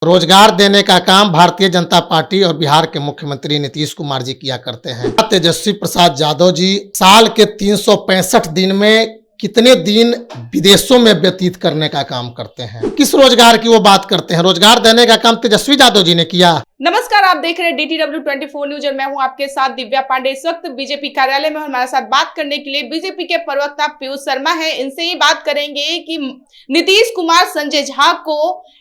रोजगार देने का काम भारतीय जनता पार्टी और बिहार के मुख्यमंत्री नीतीश कुमार जी किया करते हैं। तेजस्वी प्रसाद यादव जी साल के 365 दिन में कितने दिन विदेशों में व्यतीत करने का काम करते हैं, किस रोजगार की वो बात करते हैं। रोजगार देने का काम तेजस्वी यादव जी ने किया। नमस्कार, आप देख रहे हैं DTW 24 न्यूज और मैं हूं आपके साथ दिव्या पांडे। इस वक्त बीजेपी कार्यालय में हमारे साथ बात करने के लिए बीजेपी के प्रवक्ता पीयूष शर्मा हैं। इनसे ही बात करेंगे कि नीतीश कुमार संजय झा को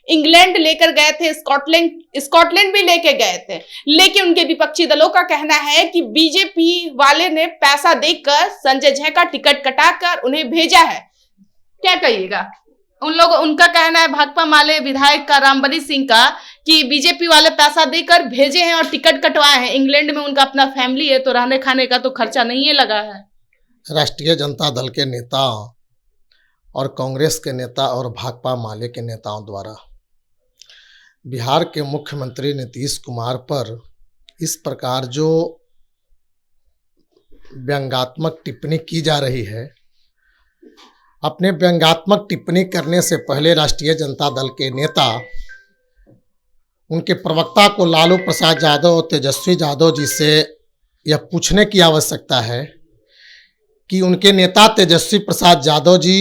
इंग्लैंड लेकर गए थे, स्कॉटलैंड भी लेके गए थे, लेकिन उनके विपक्षी दलों का कहना है कि बीजेपी वाले ने पैसा देकर संजय झा का टिकट कटाकर उन्हें भेजा है। क्या कहिएगा? उनका कहना है, भाकपा माले विधायक का रामबली सिंह का, कि बीजेपी वाले पैसा देकर भेजे हैं और टिकट कटवाए हैं। इंग्लैंड में उनका अपना फैमिली है, तो रहने खाने का तो खर्चा नहीं है लगा है। राष्ट्रीय जनता दल के नेता और कांग्रेस के नेता और भाकपा माले के नेताओं द्वारा बिहार के मुख्यमंत्री नीतीश कुमार पर इस प्रकार जो व्यंग्यात्मक टिप्पणी की जा रही है, अपने व्यंग्यात्मक टिप्पणी करने से पहले राष्ट्रीय जनता दल के नेता, उनके प्रवक्ता को लालू प्रसाद यादव और तेजस्वी यादव जी से यह पूछने की आवश्यकता है कि उनके नेता तेजस्वी प्रसाद यादव जी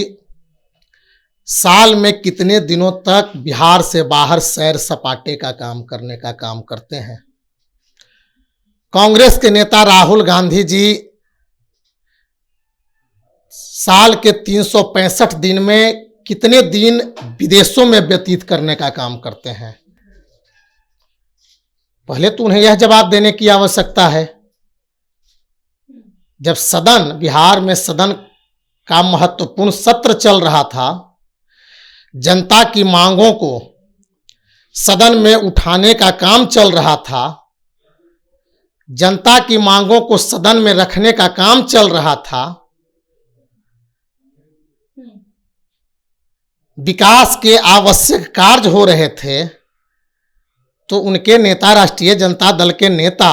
साल में कितने दिनों तक बिहार से बाहर सैर सपाटे का काम करने का काम करते हैं। कांग्रेस के नेता राहुल गांधी जी साल के 365 दिन में कितने दिन विदेशों में व्यतीत करने का काम करते हैं। पहले तो उन्हें यह जवाब देने की आवश्यकता है। जब बिहार में सदन का महत्वपूर्ण सत्र चल रहा था, जनता की मांगों को सदन में उठाने का काम चल रहा था, जनता की मांगों को सदन में रखने का काम चल रहा था, विकास के आवश्यक कार्य हो रहे थे, तो उनके नेता, राष्ट्रीय जनता दल के नेता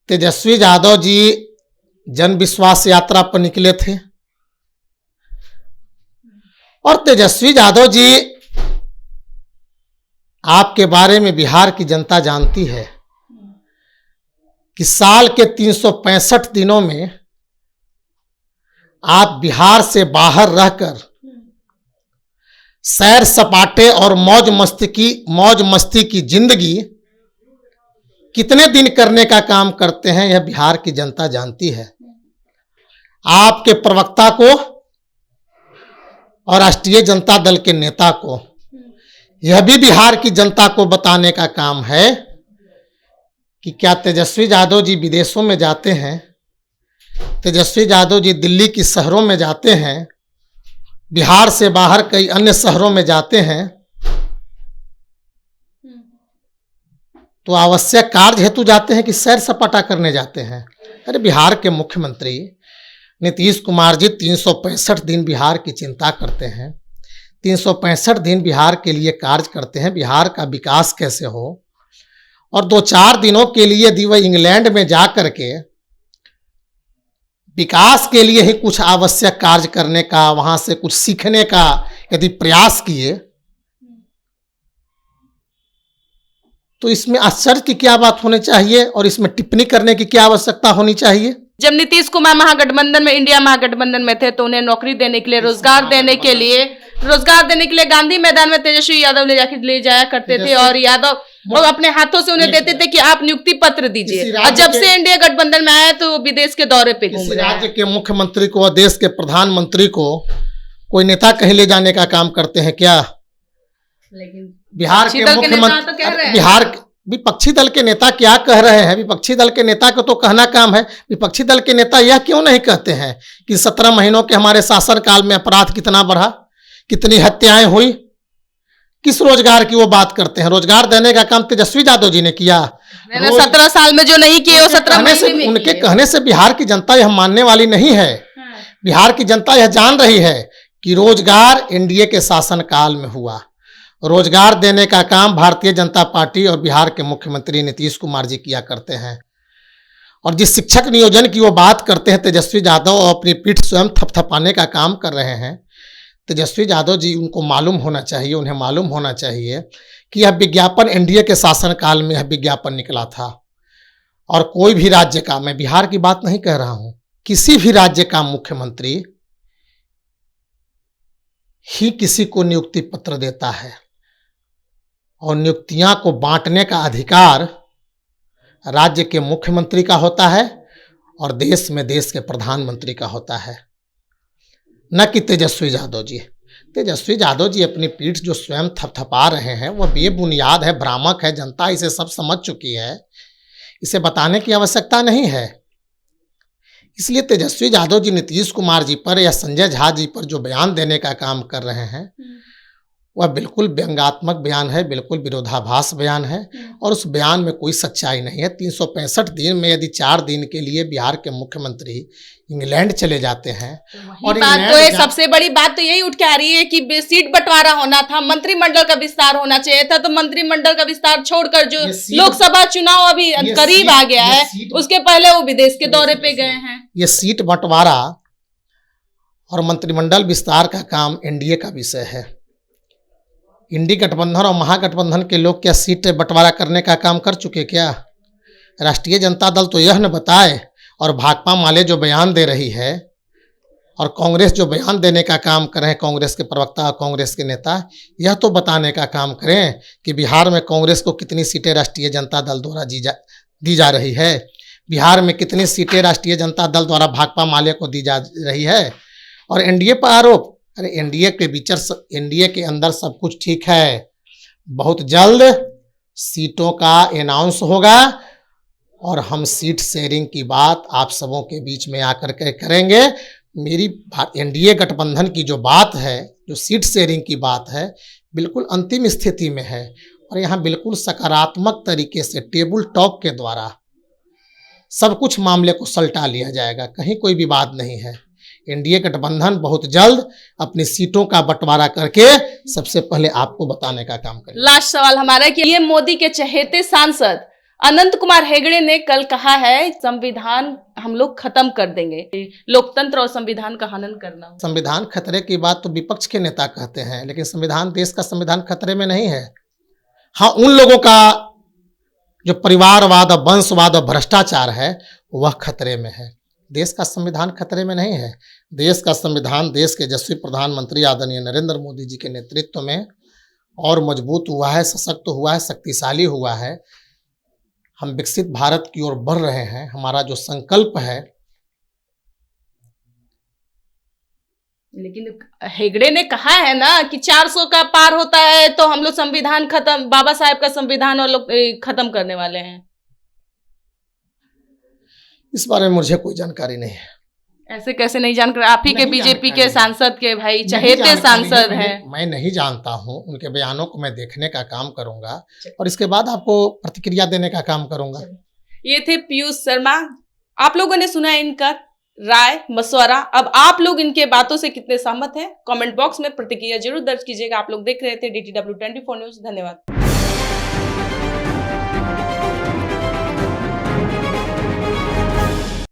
तेजस्वी यादव जी जन विश्वास यात्रा पर निकले थे। और तेजस्वी यादव जी, आपके बारे में बिहार की जनता जानती है कि साल के 365 दिनों में आप बिहार से बाहर रहकर सैर सपाटे और मौज मस्ती की जिंदगी कितने दिन करने का काम करते हैं, यह बिहार की जनता जानती है। आपके प्रवक्ता को और राष्ट्रीय जनता दल के नेता को यह भी बिहार की जनता को बताने का काम है कि क्या तेजस्वी यादव जी विदेशों में जाते हैं, तेजस्वी यादव जी दिल्ली की शहरों में जाते हैं, बिहार से बाहर कई अन्य शहरों में जाते हैं, तो आवश्यक कार्य हेतु जाते हैं कि सैर सपाटा करने जाते हैं। अरे बिहार के मुख्यमंत्री नीतीश कुमार जी 365 दिन बिहार की चिंता करते हैं, 365 दिन बिहार के लिए कार्य करते हैं, बिहार का विकास कैसे हो। और 2-4 दिनों के लिए यदि वह इंग्लैंड में जा करके विकास के लिए ही कुछ आवश्यक कार्य करने का, वहां से कुछ सीखने का यदि प्रयास किए, तो इसमें आश्चर्य की क्या बात होनी चाहिए और इसमें टिप्पणी करने की क्या आवश्यकता होनी चाहिए। जब नीतीश कुमार महागठबंधन में, इंडिया महागठबंधन में थे, तो उन्हें नौकरी देने के लिए, रोजगार देने के लिए गांधी मैदान में तेजस्वी यादव ले जाया करते थे, और यादव वो अपने हाथों से उन्हें देते थे कि आप नियुक्ति पत्र दीजिए। और जब से इंडिया गठबंधन में आया तो विदेश के दौरे पे घूम रहे हैं। राज्य के मुख्यमंत्री को और देश के प्रधानमंत्री को कोई नेता कहीं ले जाने का काम करते हैं क्या? लेकिन बिहार के मुख्यमंत्री, बिहार विपक्षी दल के नेता क्या कह रहे हैं? विपक्षी दल के नेता को तो कहना काम है। विपक्षी दल के नेता यह क्यों नहीं कहते हैं कि 17 महीनों के हमारे शासनकाल में अपराध कितना बढ़ा, कितनी हत्याएं हुई? किस रोजगार की वो बात करते हैं? रोजगार देने का काम तेजस्वी यादव जी ने किया। 17 साल में जो नहीं किए वो 17 महीने में। उनके कहने से बिहार की जनता यह मानने वाली नहीं है। बिहार की जनता यह जान रही है कि रोजगार एनडीए के शासनकाल में हुआ। रोजगार देने का काम भारतीय जनता पार्टी और बिहार के मुख्यमंत्री नीतीश कुमार जी किया करते हैं। और जिस शिक्षक नियोजन की वो बात करते हैं, तेजस्वी यादव अपनी पीठ स्वयं थपथपाने का काम कर रहे हैं। तेजस्वी यादव जी, उनको मालूम होना चाहिए, उन्हें मालूम होना चाहिए कि यह विज्ञापन एनडीए के शासनकाल में यह विज्ञापन निकला था। और कोई भी राज्य का, मैं बिहार की बात नहीं कह रहा हूं, किसी भी राज्य का मुख्यमंत्री ही किसी को नियुक्ति पत्र देता है और नियुक्तियां को बांटने का अधिकार राज्य के मुख्यमंत्री का होता है और देश में देश के प्रधानमंत्री का होता है, न कि तेजस्वी यादव जी। तेजस्वी यादव जी अपनी पीठ जो स्वयं थपथपा रहे हैं वह बेबुनियाद है, भ्रामक है। जनता इसे सब समझ चुकी है, इसे बताने की आवश्यकता नहीं है। इसलिए तेजस्वी यादव जी नीतीश कुमार जी पर या संजय झा जी पर जो बयान देने का काम कर रहे हैं वह बिल्कुल व्यंग्यात्मक बयान है, बिल्कुल विरोधाभास बयान है और उस बयान में कोई सच्चाई नहीं है। 365 दिन में यदि 4 दिन के लिए बिहार के मुख्यमंत्री इंग्लैंड चले जाते हैं और बात तो एक सबसे बड़ी बात तो यही उठ के आ रही है कि सीट बंटवारा होना था, मंत्रिमंडल का विस्तार होना चाहिए था, तो मंत्रिमंडल का विस्तार छोड़कर जो लोकसभा चुनाव अभी करीब आ गया है उसके पहले वो विदेश के दौरे पे गए हैं। ये सीट बंटवारा और मंत्रिमंडल विस्तार का काम एनडीए का विषय है। इंडी गठबंधन और महागठबंधन के लोग क्या सीट बंटवारा करने का काम कर चुके क्या? राष्ट्रीय जनता दल तो यह न बताए और भाकपा माले जो बयान दे रही है और कांग्रेस जो बयान देने का काम कर रहे हैं, कांग्रेस के प्रवक्ता और कांग्रेस के नेता, यह तो बताने का काम करें कि बिहार में कांग्रेस को कितनी सीटें राष्ट्रीय जनता दल द्वारा दी जा रही है, बिहार में कितनी सीटें राष्ट्रीय जनता दल द्वारा भाकपा माले को दी जा रही है। और एनडीए पर आरोप, अरे एनडीए के अंदर सब कुछ ठीक है, बहुत जल्द सीटों का अनाउंस होगा और हम सीट शेयरिंग की बात आप सबों के बीच में आकर के करेंगे। मेरी एनडीए गठबंधन की जो बात है, जो सीट शेयरिंग की बात है, बिल्कुल अंतिम स्थिति में है और यहाँ बिल्कुल सकारात्मक तरीके से टेबल टॉक के द्वारा सब कुछ मामले को सलटा लिया जाएगा, कहीं कोई विवाद नहीं है। एनडीए गठबंधन बहुत जल्द अपनी सीटों का बंटवारा करके सबसे पहले आपको बताने का काम करेगा। लास्ट सवाल हमारा कि ये मोदी के चहेते सांसद अनंत कुमार हेगड़े ने कल कहा है संविधान हम लोग खत्म कर देंगे, लोकतंत्र और संविधान का हनन करना। संविधान खतरे की बात तो विपक्ष के नेता कहते हैं, लेकिन संविधान, देश का संविधान खतरे में नहीं है। हाँ, उन लोगों का जो परिवारवाद और वंशवाद और भ्रष्टाचार है वह खतरे में है। देश का संविधान खतरे में नहीं है। देश का संविधान देश के यशस्वी प्रधानमंत्री आदरणीय नरेंद्र मोदी जी के नेतृत्व में और मजबूत हुआ है, सशक्त हुआ है, शक्तिशाली हुआ है। हम विकसित भारत की ओर बढ़ रहे हैं। हमारा जो संकल्प है, लेकिन हेगड़े ने कहा है ना कि 400 का पार होता है तो हम लोग संविधान खत्म, बाबा साहेब का संविधान और लोग खत्म करने वाले हैं। इस बारे में मुझे कोई जानकारी नहीं है। ऐसे कैसे नहीं जानकारी? आप ही के बीजेपी के सांसद के भाई चहेते सांसद हैं। मैं नहीं जानता हूं, उनके बयानों को मैं देखने का काम करूंगा और इसके बाद आपको प्रतिक्रिया देने का काम करूंगा। ये थे पीयूष शर्मा। आप लोगों ने सुना इनका राय मशवरा। अब आप लोग इनके बातों से कितने सहमत हैं, कमेंट बॉक्स में प्रतिक्रिया जरूर दर्ज कीजिएगा। आप लोग देख रहे थे DTW 24 न्यूज। धन्यवाद।